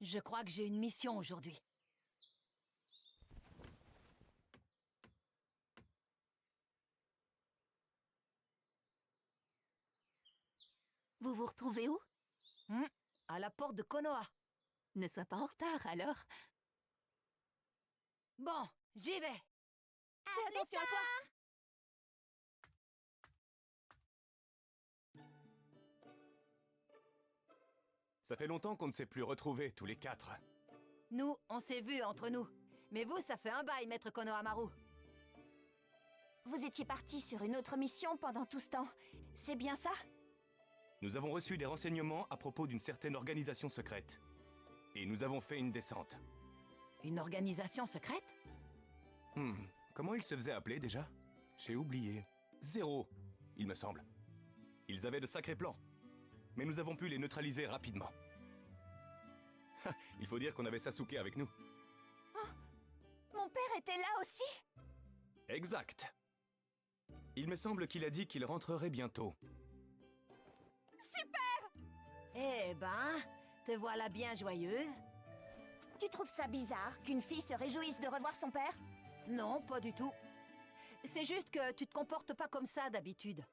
Je crois que j'ai une mission aujourd'hui. Vous vous retrouvez où? À la porte de Konoha. Ne sois pas en retard, alors. Bon, j'y vais. Fais attention à toi. Ça fait longtemps qu'on ne s'est plus retrouvés, tous les 4. Nous, on s'est vus entre nous. Mais vous, ça fait un bail, maître Konohamaru. Vous étiez parti sur une autre mission pendant tout ce temps. C'est bien ça? Nous avons reçu des renseignements à propos d'une certaine organisation secrète. Et nous avons fait une descente. Une organisation secrète? Comment ils se faisaient appeler déjà? J'ai oublié. Zéro, il me semble. Ils avaient de sacrés plans. Mais nous avons pu les neutraliser rapidement. Il faut dire qu'on avait Sasuke avec nous. Oh, mon père était là aussi? Exact. Il me semble qu'il a dit qu'il rentrerait bientôt. Super! Eh ben, te voilà bien joyeuse. Tu trouves ça bizarre qu'une fille se réjouisse de revoir son père? Non, pas du tout. C'est juste que tu te comportes pas comme ça d'habitude.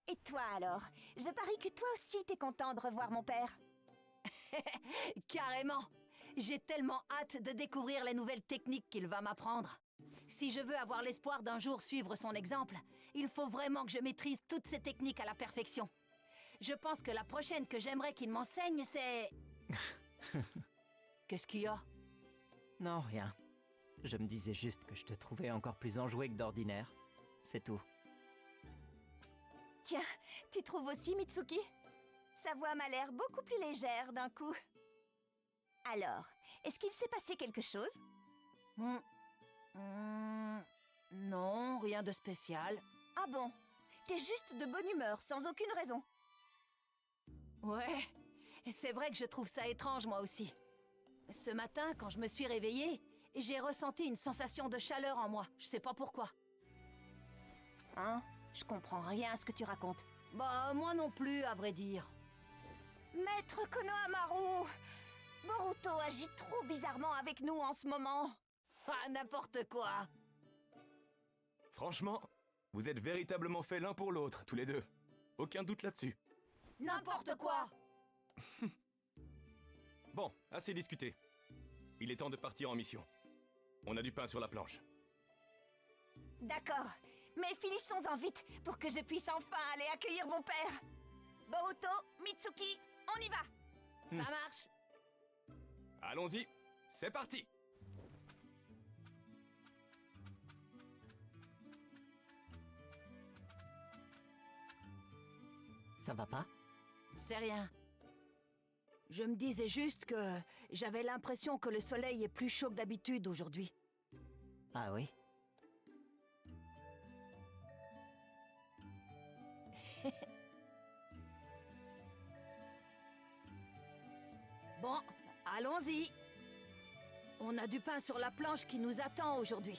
Et toi alors? Je parie que toi aussi t'es content de revoir mon père. Carrément. J'ai tellement hâte de découvrir les nouvelles techniques qu'il va m'apprendre. Si je veux avoir l'espoir d'un jour suivre son exemple, il faut vraiment que je maîtrise toutes ces techniques à la perfection. Je pense que la prochaine que j'aimerais qu'il m'enseigne, c'est... Qu'est-ce qu'il y a? Non, rien. Je me disais juste que je te trouvais encore plus enjoué que d'ordinaire. C'est tout. Tiens, tu trouves aussi, Mitsuki? Sa voix m'a l'air beaucoup plus légère d'un coup. Alors, est-ce qu'il s'est passé quelque chose? Non, rien de spécial. Ah bon? T'es juste de bonne humeur, sans aucune raison. Ouais, c'est vrai que je trouve ça étrange moi aussi. Ce matin, quand je me suis réveillée, j'ai ressenti une sensation de chaleur en moi. Je sais pas pourquoi. Hein? Je comprends rien à ce que tu racontes. Bah, moi non plus, à vrai dire. Maître Konohamaru! Boruto agit trop bizarrement avec nous en ce moment. Ah, n'importe quoi. Franchement, vous êtes véritablement faits l'un pour l'autre, tous les deux. Aucun doute là-dessus. N'importe quoi. Bon, assez discuté. Il est temps de partir en mission. On a du pain sur la planche. D'accord, mais finissons-en vite pour que je puisse enfin aller accueillir mon père. Boruto, Mitsuki, on y va. Ça marche. Allons-y, c'est parti. Ça va pas? C'est rien. Je me disais juste que j'avais l'impression que le soleil est plus chaud que d'habitude aujourd'hui. Ah oui? Bon, allons-y. On a du pain sur la planche qui nous attend aujourd'hui.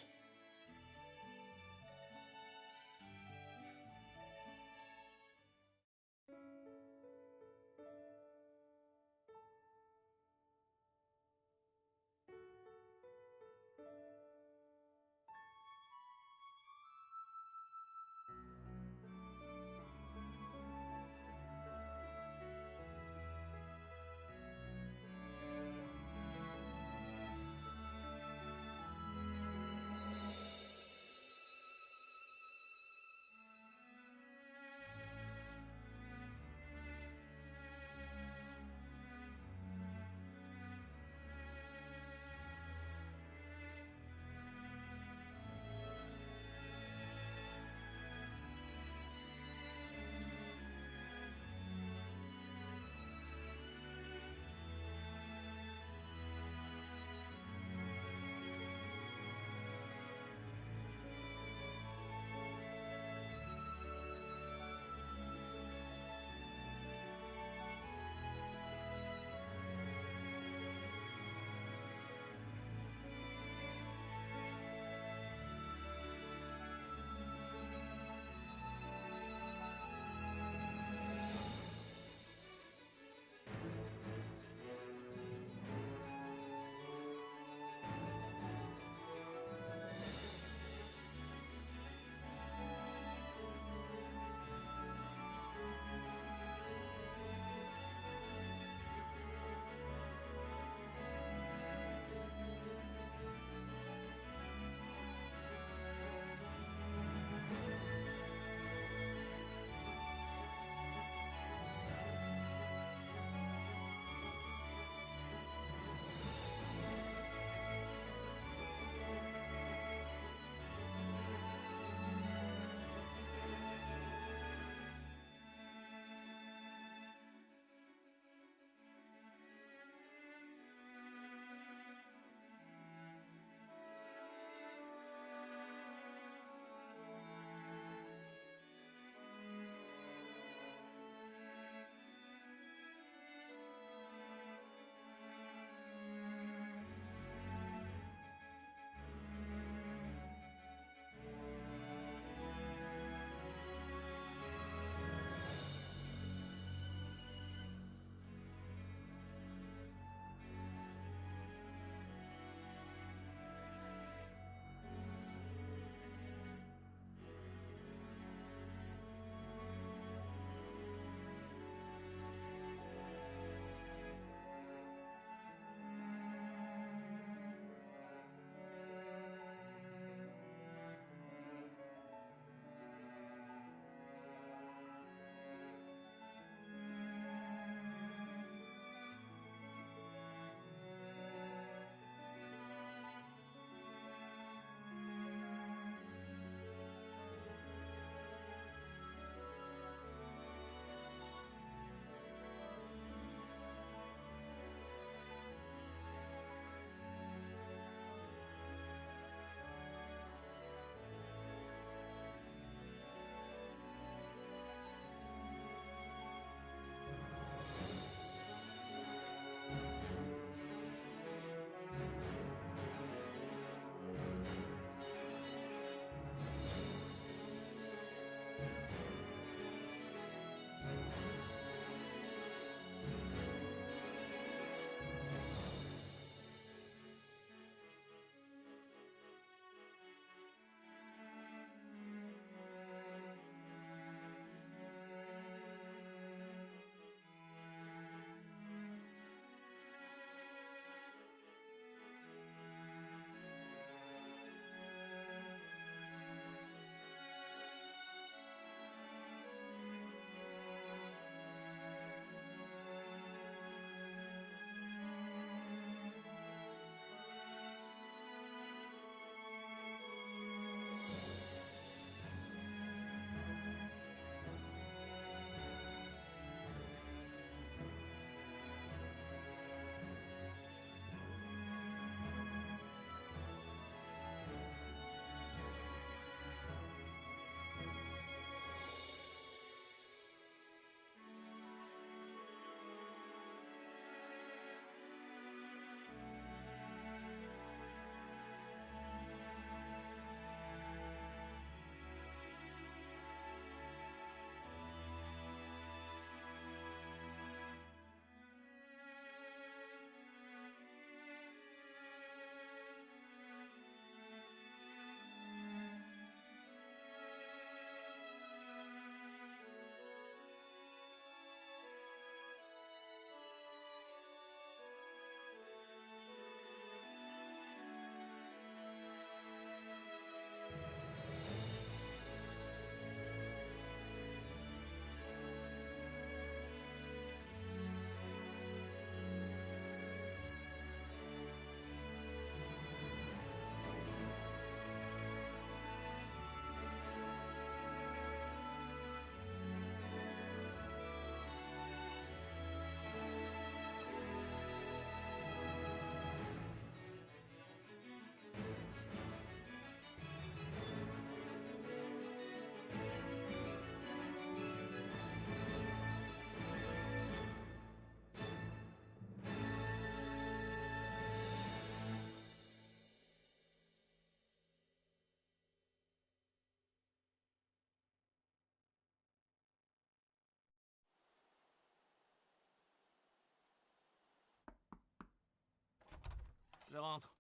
Je rentre.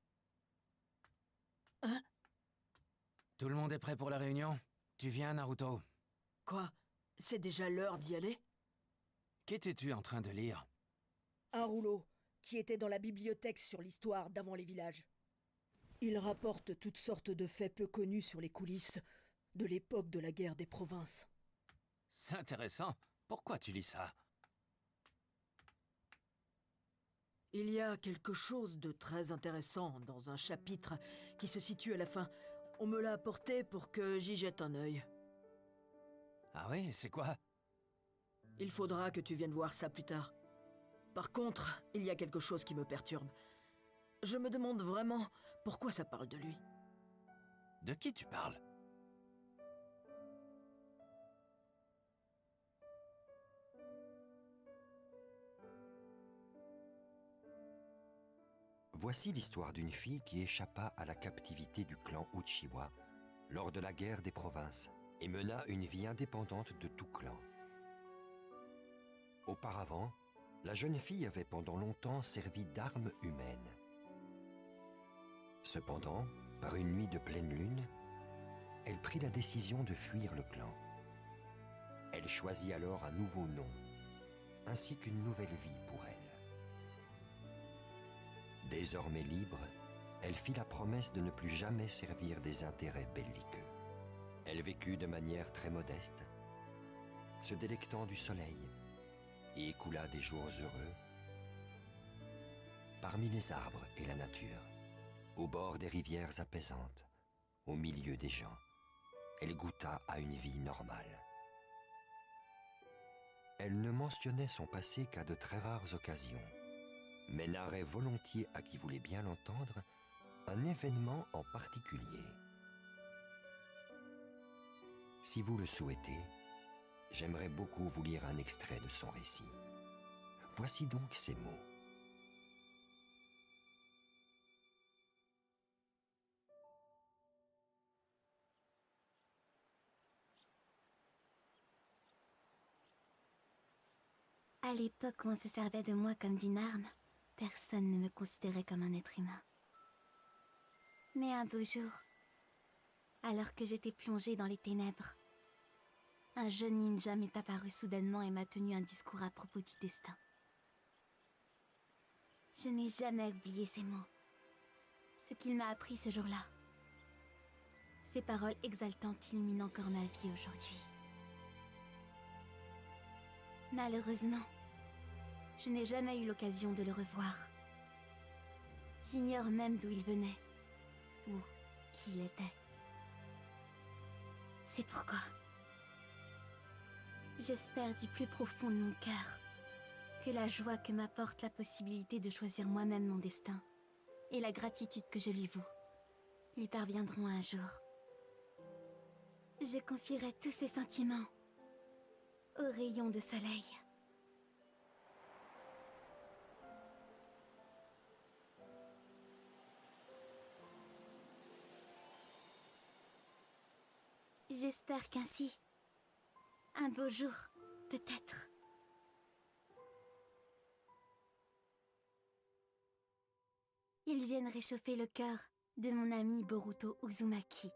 Hein? Tout le monde est prêt pour la réunion? Tu viens, Naruto? Quoi? C'est déjà l'heure d'y aller? Qu'étais-tu en train de lire? Un rouleau qui était dans la bibliothèque sur l'histoire d'avant les villages. Il rapporte toutes sortes de faits peu connus sur les coulisses de l'époque de la guerre des provinces. C'est intéressant. Pourquoi tu lis ça? Il y a quelque chose de très intéressant dans un chapitre qui se situe à la fin. On me l'a apporté pour que j'y jette un œil. Ah oui, c'est quoi? Il faudra que tu viennes voir ça plus tard. Par contre, il y a quelque chose qui me perturbe. Je me demande vraiment pourquoi ça parle de lui. De qui tu parles? Voici l'histoire d'une fille qui échappa à la captivité du clan Uchiwa lors de la guerre des provinces et mena une vie indépendante de tout clan. Auparavant, la jeune fille avait pendant longtemps servi d'arme humaine. Cependant, par une nuit de pleine lune, elle prit la décision de fuir le clan. Elle choisit alors un nouveau nom, ainsi qu'une nouvelle vie pour elle. Désormais libre, elle fit la promesse de ne plus jamais servir des intérêts belliqueux. Elle vécut de manière très modeste, se délectant du soleil, et écoula des jours heureux parmi les arbres et la nature, au bord des rivières apaisantes, au milieu des gens. Elle goûta à une vie normale. Elle ne mentionnait son passé qu'à de très rares occasions, mais narrait volontiers à qui voulait bien l'entendre un événement en particulier. Si vous le souhaitez, j'aimerais beaucoup vous lire un extrait de son récit. Voici donc ces mots. À l'époque où on se servait de moi comme d'une arme, personne ne me considérait comme un être humain. Mais un beau jour, alors que j'étais plongée dans les ténèbres, un jeune ninja m'est apparu soudainement et m'a tenu un discours à propos du destin. Je n'ai jamais oublié ces mots. Ce qu'il m'a appris ce jour-là. Ces paroles exaltantes illuminent encore ma vie aujourd'hui. Malheureusement, je n'ai jamais eu l'occasion de le revoir. J'ignore même d'où il venait, ou qui il était. C'est pourquoi j'espère du plus profond de mon cœur que la joie que m'apporte la possibilité de choisir moi-même mon destin et la gratitude que je lui voue lui parviendront un jour. Je confierai tous ces sentiments aux rayons de soleil. J'espère qu'ainsi, un beau jour, peut-être, ils viennent réchauffer le cœur de mon ami Boruto Uzumaki.